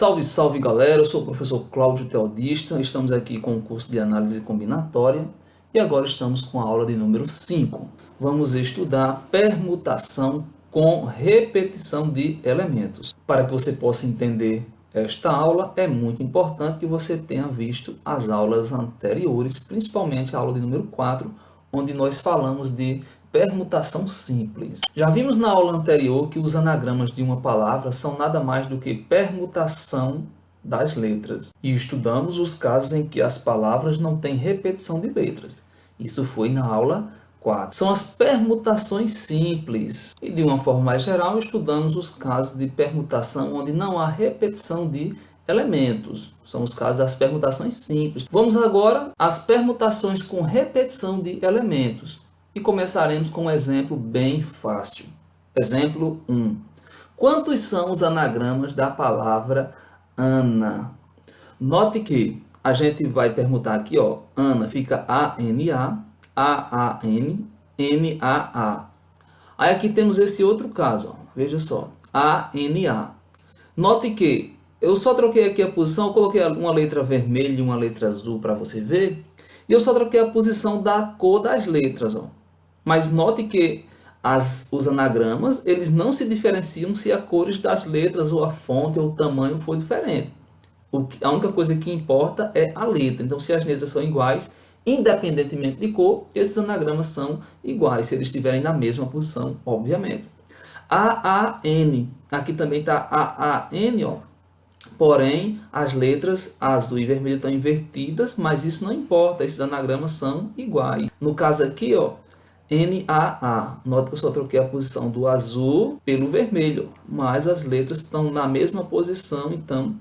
Salve, salve galera, eu sou o professor Cláudio Teodista, estamos aqui com o curso de análise combinatória e agora estamos com a aula de número 5. Vamos estudar permutação com repetição de elementos. Para que você possa entender esta aula, é muito importante que você tenha visto as aulas anteriores, principalmente a aula de número 4, onde nós falamos de permutação simples. Já vimos na aula anterior que os anagramas de uma palavra são nada mais do que permutação das letras. E estudamos os casos em que as palavras não têm repetição de letras. Isso foi na aula 4. São as permutações simples. E de uma forma mais geral, estudamos os casos de permutação onde não há repetição de elementos. São os casos das permutações simples. Vamos agora às permutações com repetição de elementos. E começaremos com um exemplo bem fácil. Exemplo 1. Quantos são os anagramas da palavra Ana? Note que a gente vai permutar aqui, ó, Ana fica A-N-A, A-A-N, N-A-A. Aí aqui temos esse outro caso, ó, veja só, A-N-A. Note que eu só troquei aqui a posição, eu coloquei uma letra vermelha e uma letra azul para você ver, e eu só troquei a posição da cor das letras, ó. Mas note que os anagramas, eles não se diferenciam se as cores das letras ou a fonte ou o tamanho for diferente. A única coisa que importa é a letra. Então, se as letras são iguais, independentemente de cor, esses anagramas são iguais, se eles estiverem na mesma posição, obviamente. A-A-N. Aqui também está A-A-N, ó. Porém, as letras azul e vermelho estão invertidas, mas isso não importa, esses anagramas são iguais. No caso aqui, ó, N-A-A. Nota que eu só troquei a posição do azul pelo vermelho, mas as letras estão na mesma posição, então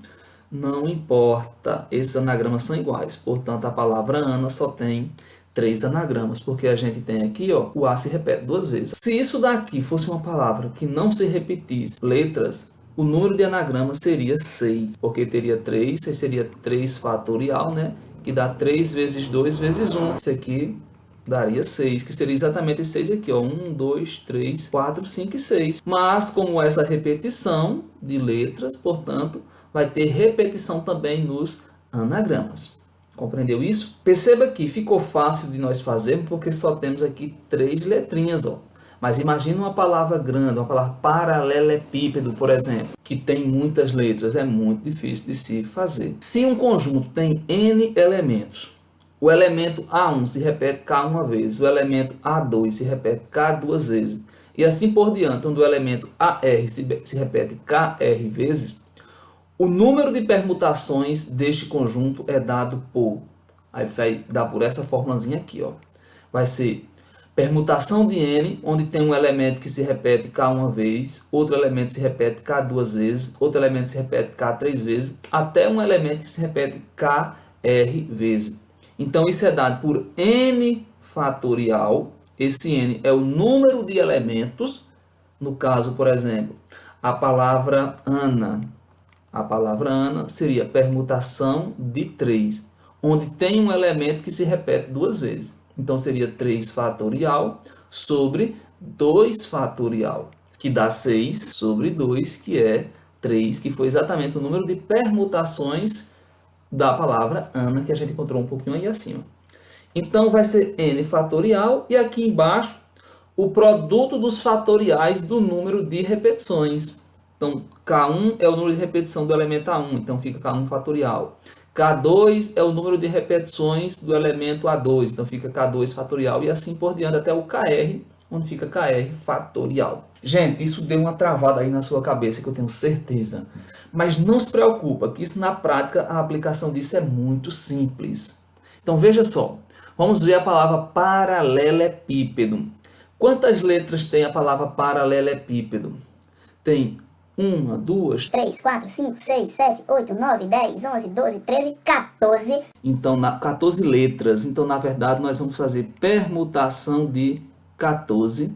não importa. Esses anagramas são iguais. Portanto, a palavra Ana só tem 3 anagramas, porque a gente tem aqui, ó, o A se repete 2 vezes. Se isso daqui fosse uma palavra que não se repetisse letras, o número de anagramas seria 6, porque teria 3, seria 3 fatorial, né? Que dá 3 vezes 2 vezes 1. Isso aqui daria 6, que seria exatamente esse 6 aqui, ó. 1, 2, 3, 4, 5 e 6. Mas, como essa repetição de letras, portanto, vai ter repetição também nos anagramas. Compreendeu isso? Perceba que ficou fácil de nós fazermos, porque só temos aqui 3 letrinhas, ó. Mas imagina uma palavra grande, uma palavra paralelepípedo, por exemplo, que tem muitas letras, é muito difícil de se fazer. Se um conjunto tem N elementos, o elemento A1 se repete K uma vez, o elemento A2 se repete K 2 vezes, e assim por diante, onde o elemento AR se repete KR vezes, o número de permutações deste conjunto é dado por, aí vai dar por essa formulazinha aqui, ó. Vai ser permutação de N, onde tem um elemento que se repete K uma vez, outro elemento se repete K 2 vezes, outro elemento se repete K 3 vezes, até um elemento que se repete KR vezes. Então, isso é dado por N fatorial. Esse N é o número de elementos. No caso, por exemplo, a palavra Ana. A palavra Ana seria permutação de 3, onde tem um elemento que se repete 2 vezes. Então, seria 3 fatorial sobre 2 fatorial, que dá 6 sobre 2, que é 3, que foi exatamente o número de permutações da palavra Ana, que a gente encontrou um pouquinho aí acima. Então, vai ser N fatorial, e aqui embaixo, o produto dos fatoriais do número de repetições. Então, K1 é o número de repetição do elemento A1, então fica K1 fatorial. K2 é o número de repetições do elemento A2, então fica K2 fatorial, e assim por diante até o KR, onde fica KR fatorial. Gente, isso deu uma travada aí na sua cabeça, que eu tenho certeza. Mas não se preocupa, que isso na prática, a aplicação disso é muito simples. Então veja só, vamos ver a palavra paralelepípedo. Quantas letras tem a palavra paralelepípedo? Tem 1, 2, 3, 4, 5, 6, 7, 8, 9, 10, 11, 12, 13, 14. Então, 14 letras. Então, na verdade, nós vamos fazer permutação de 14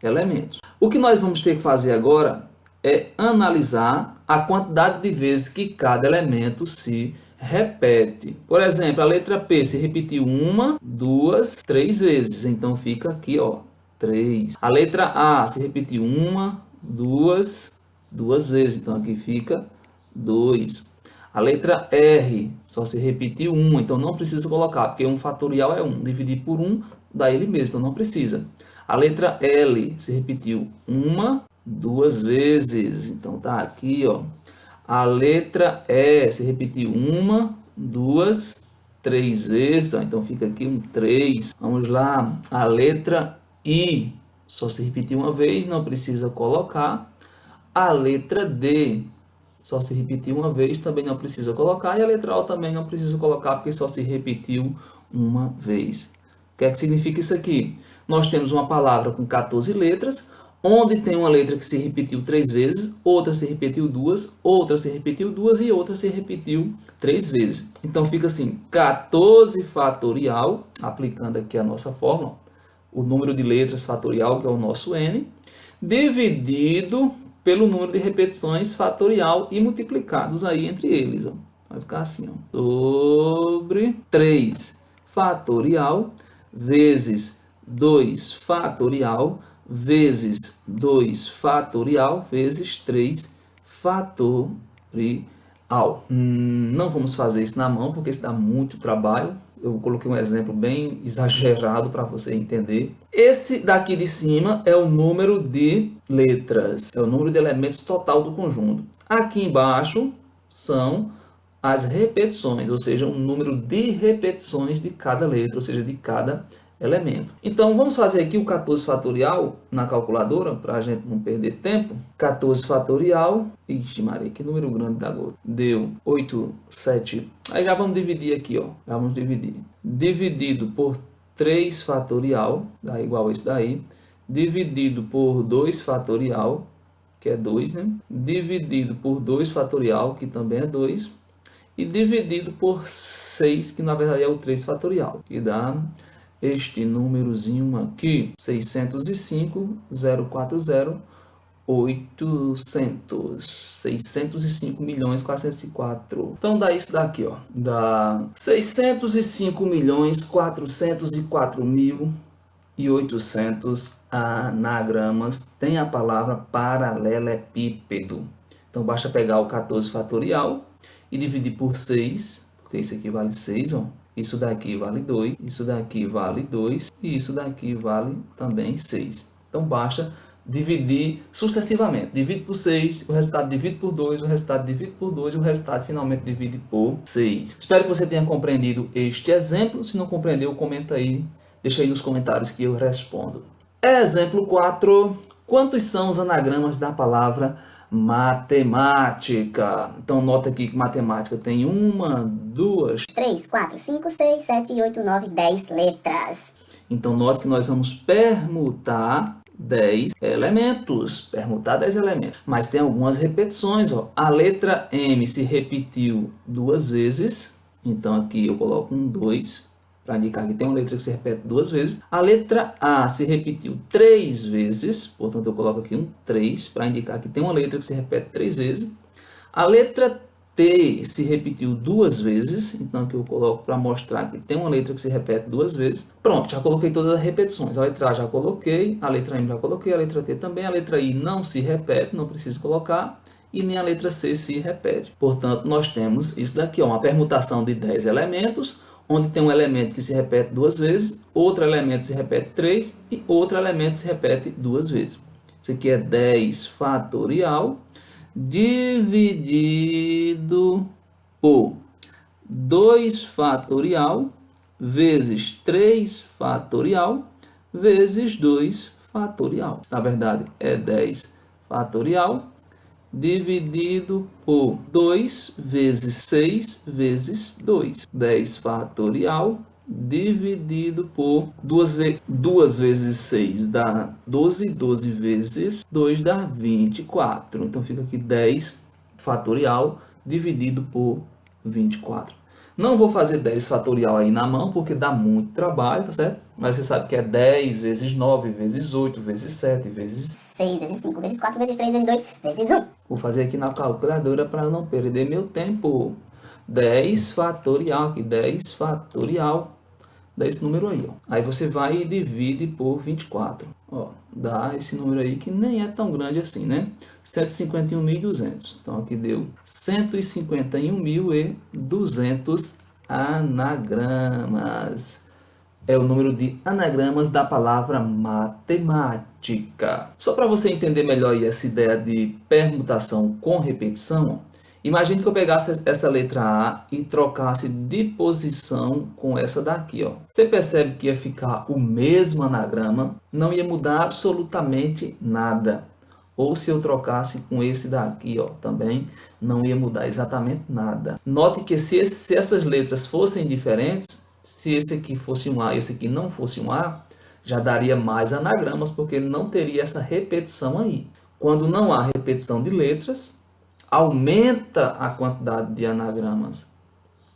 elementos. O que nós vamos ter que fazer agora é analisar a quantidade de vezes que cada elemento se repete. Por exemplo, a letra P se repetiu 1, 2, 3 vezes. Então, fica aqui, ó, 3. A letra A se repetiu 1, 2 vezes. Então, aqui fica 2. A letra R só se repetiu 1, então não precisa colocar, porque 1 fatorial é 1. Dividir por 1 dá ele mesmo, então não precisa. A letra L se repetiu 1, 2 vezes, então tá aqui, ó. A letra E se repetiu 1, 2, 3 vezes, ó, então fica aqui um 3. Vamos lá, a letra I só se repetiu uma vez, não precisa colocar. A letra D só se repetiu uma vez, também não precisa colocar. E a letra O também não precisa colocar, porque só se repetiu uma vez. O que é que significa isso aqui? Nós temos uma palavra com 14 letras, onde tem uma letra que se repetiu 3 vezes, outra se repetiu 2, outra se repetiu 2 e outra se repetiu 3 vezes. Então fica assim, 14 fatorial, aplicando aqui a nossa fórmula, o número de letras fatorial, que é o nosso n, dividido pelo número de repetições fatorial e multiplicados aí entre eles. Ó. Vai ficar assim, ó, sobre 3 fatorial vezes 2 fatorial vezes 2 fatorial vezes 3 fatorial. Não vamos fazer isso na mão, porque isso dá muito trabalho. Eu coloquei um exemplo bem exagerado para você entender. Esse daqui de cima é o número de letras, é o número de elementos total do conjunto. Aqui embaixo são as repetições, ou seja, o número de repetições de cada letra, ou seja, de cada elemento. Então, vamos fazer aqui o 14 fatorial na calculadora, para a gente não perder tempo. 14 fatorial, ixi Maria, que número grande da gota. Deu 8, 7. Aí já vamos dividir aqui, ó. Já vamos dividir. Dividido por 3 fatorial, dá igual a esse daí. Dividido por 2 fatorial, que é 2, né? Dividido por 2 fatorial, que também é 2. E dividido por 6, que na verdade é o 3 fatorial, que dá este númerozinho aqui, 605.040.800, 605.404. Então dá isso daqui, ó, dá 605.404.800 anagramas tem a palavra paralelepípedo. Então basta pegar o 14 fatorial e dividir por 6, porque isso aqui vale 6, ó. Isso daqui vale 2, isso daqui vale 2 e isso daqui vale também 6. Então basta dividir sucessivamente. Divide por 6, o resultado divide por 2, o resultado divide por 2 e o resultado finalmente divide por 6. Espero que você tenha compreendido este exemplo. Se não compreendeu, comenta aí, deixa aí nos comentários que eu respondo. Exemplo 4. Quantos são os anagramas da palavra matemática? Então nota aqui que matemática tem 1, 2, 3, 4, 5, 6, 7, 8, 9, 10 letras. Então note que nós vamos permutar 10 elementos. Permutar 10 elementos. Mas tem algumas repetições, ó. A letra M se repetiu 2 vezes. Então aqui eu coloco um 2 para indicar que tem uma letra que se repete 2 vezes. A letra A se repetiu 3 vezes, portanto eu coloco aqui um 3 para indicar que tem uma letra que se repete 3 vezes. A letra T se repetiu 2 vezes, então aqui eu coloco para mostrar que tem uma letra que se repete 2 vezes. Pronto, já coloquei todas as repetições. A letra A já coloquei, a letra M já coloquei, a letra T também, a letra I não se repete, não preciso colocar. E nem a letra C se repete. Portanto, nós temos isso daqui, ó, uma permutação de 10 elementos, onde tem um elemento que se repete 2 vezes, outro elemento se repete 3 e outro elemento se repete 2 vezes. Isso aqui é 10 fatorial dividido por 2 fatorial vezes 3 fatorial vezes 2 fatorial. Na verdade, é 10 fatorial dividido por 2 vezes 6 vezes 2. 10 fatorial dividido por 2 vezes 6 dá 12, 12 vezes 2 dá 24. Então fica aqui 10 fatorial dividido por 24. Não vou fazer 10 fatorial aí na mão, porque dá muito trabalho, tá certo? Mas você sabe que é 10 vezes 9, vezes 8, vezes 7, vezes 6, vezes 5, vezes 4, vezes 3, vezes 2, vezes 1. Vou fazer aqui na calculadora para não perder meu tempo. 10 fatorial aqui, 10 fatorial dá esse número aí, ó. Aí você vai e divide por 24. Ó, dá esse número aí que nem é tão grande assim, né? 151.200. Então aqui deu 151.200 anagramas. É o número de anagramas da palavra matemática. Só para você entender melhor aí essa ideia de permutação com repetição, imagine que eu pegasse essa letra A e trocasse de posição com essa daqui, ó. Você percebe que ia ficar o mesmo anagrama, não ia mudar absolutamente nada. Ou se eu trocasse com esse daqui, ó, também não ia mudar exatamente nada. Note que se essas letras fossem diferentes, se esse aqui fosse um A e esse aqui não fosse um A, já daria mais anagramas, porque não teria essa repetição aí. Quando não há repetição de letras, aumenta a quantidade de anagramas.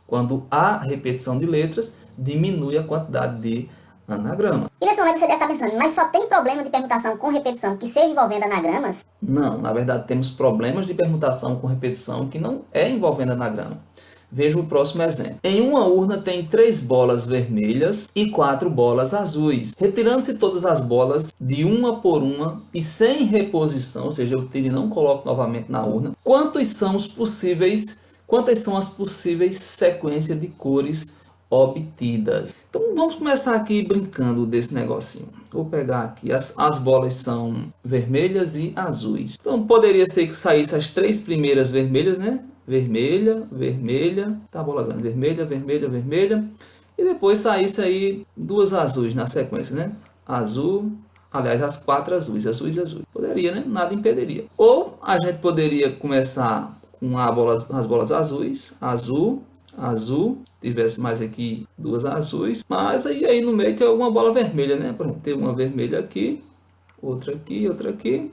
Quando há repetição de letras, diminui a quantidade de anagrama. E nesse momento você deve estar pensando, mas só tem problema de permutação com repetição que seja envolvendo anagramas? Não, na verdade temos problemas de permutação com repetição que não é envolvendo anagrama. Veja o próximo exemplo. Em uma urna tem 3 bolas vermelhas e 4 bolas azuis. Retirando-se todas as bolas de uma por uma e sem reposição, ou seja, eu tiro e não coloco novamente na urna, quantas são as possíveis sequências de cores obtidas? Então vamos começar aqui brincando desse negocinho. Vou pegar aqui, as bolas são vermelhas e azuis. Então poderia ser que saísse as 3 primeiras vermelhas, né? Vermelha, vermelha, tá, bola grande, vermelha, vermelha, vermelha, e depois saísse aí 2 azuis na sequência, né? Azul, aliás, as 4 azuis, azuis, azuis. Poderia, né? Nada impediria. Ou a gente poderia começar com as bolas azuis, azul, azul, tivesse mais aqui 2 azuis, mas aí no meio tem alguma bola vermelha, né? Por exemplo, tem uma vermelha aqui, outra aqui,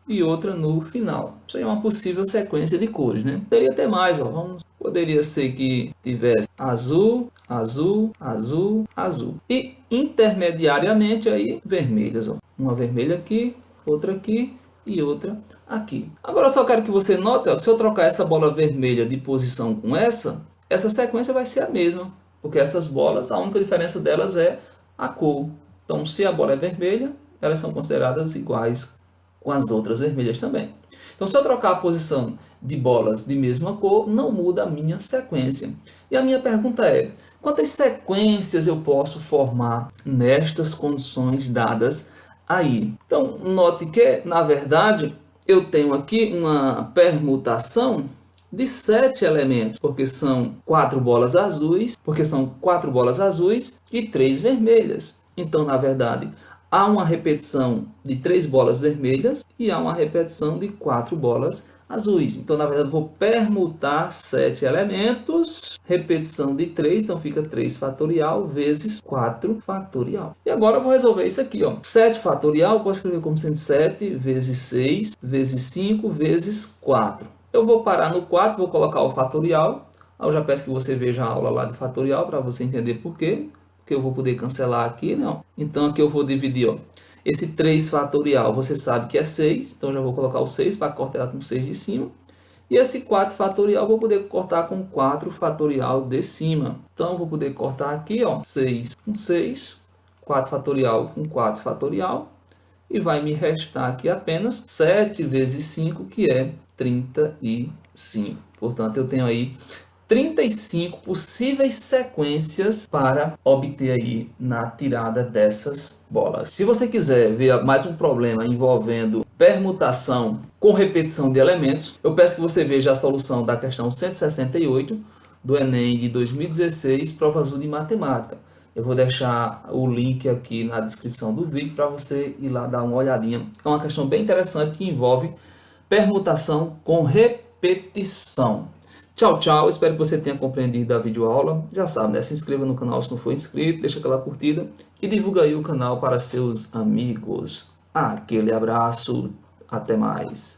e outra no final. Isso aí é uma possível sequência de cores, né? Poderia ter mais, ó. Poderia ser que tivesse azul, azul, azul, azul. E intermediariamente aí vermelhas, ó. Uma vermelha aqui, outra aqui e outra aqui. Agora eu só quero que você note, ó, que se eu trocar essa bola vermelha de posição com essa sequência vai ser a mesma. Porque essas bolas, a única diferença delas é a cor. Então, se a bola é vermelha, elas são consideradas iguais com as outras vermelhas também. Então, se eu trocar a posição de bolas de mesma cor, não muda a minha sequência. E a minha pergunta é, quantas sequências eu posso formar nestas condições dadas aí? Então, note que, na verdade, eu tenho aqui uma permutação de 7 elementos, porque são 4 bolas azuis, e 3 vermelhas. Então, na verdade, há uma repetição de 3 bolas vermelhas e há uma repetição de 4 bolas azuis. Então, na verdade, eu vou permutar 7 elementos, repetição de 3, então fica 3 fatorial vezes 4 fatorial. E agora eu vou resolver isso aqui, ó. 7 fatorial, eu posso escrever como sendo 7 vezes 6 vezes 5 vezes 4. Eu vou parar no 4, vou colocar o fatorial. Eu já peço que você veja a aula lá de fatorial para você entender por quê. Porque eu vou poder cancelar aqui, né? Então aqui eu vou dividir, ó. Esse 3 fatorial, você sabe que é 6, então já vou colocar o 6 para cortar com 6 de cima. E esse 4 fatorial, vou poder cortar com 4 fatorial de cima. Então, vou poder cortar aqui, ó, 6 com 6, 4 fatorial com 4 fatorial. E vai me restar aqui apenas 7 vezes 5, que é 35. Portanto, eu tenho aí 35 possíveis sequências para obter aí na tirada dessas bolas. Se você quiser ver mais um problema envolvendo permutação com repetição de elementos, eu peço que você veja a solução da questão 168 do Enem de 2016, prova azul de matemática. Eu vou deixar o link aqui na descrição do vídeo para você ir lá dar uma olhadinha. É uma questão bem interessante que envolve permutação com repetição. Tchau, tchau. Espero que você tenha compreendido a videoaula. Já sabe, né? Se inscreva no canal se não for inscrito, deixa aquela curtida e divulga aí o canal para seus amigos. Aquele abraço. Até mais.